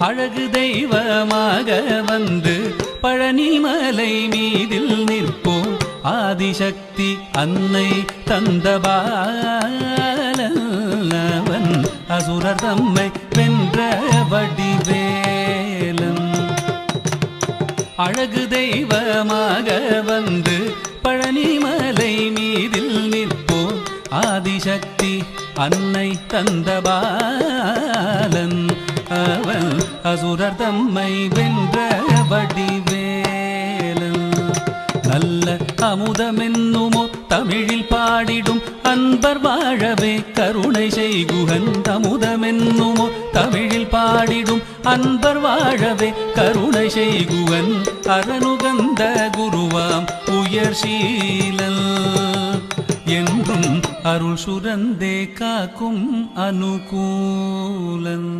அழகு தெய்வமாக வந்து பழனிமலை மீதில் நிற்போம் ஆதிசக்தி அன்னை தந்தபாலவன் அசுரர் தம்மை வென்ற வடிவேலன் அழகு தெய்வமாக வந்து பழனிமலை மீதில் நிற்போம் ஆதிசக்தி அன்னை தந்தபாலன் அவன் அசுரர் தம்மை வென்ற வடிவேலன் நல்ல அமுதமென்னுமோ தமிழில் பாடிடும் அன்பர் வாழவே கருணை செய்குகன் அமுதமென்னுமோ தமிழில் பாடிடும் அன்பர் வாழவே கருணை செய்குவன் அரணுகந்த குருவாம் உயர் சீலல் என்றும் அருள் சுரந்தே காக்கும் அனுகூலன்.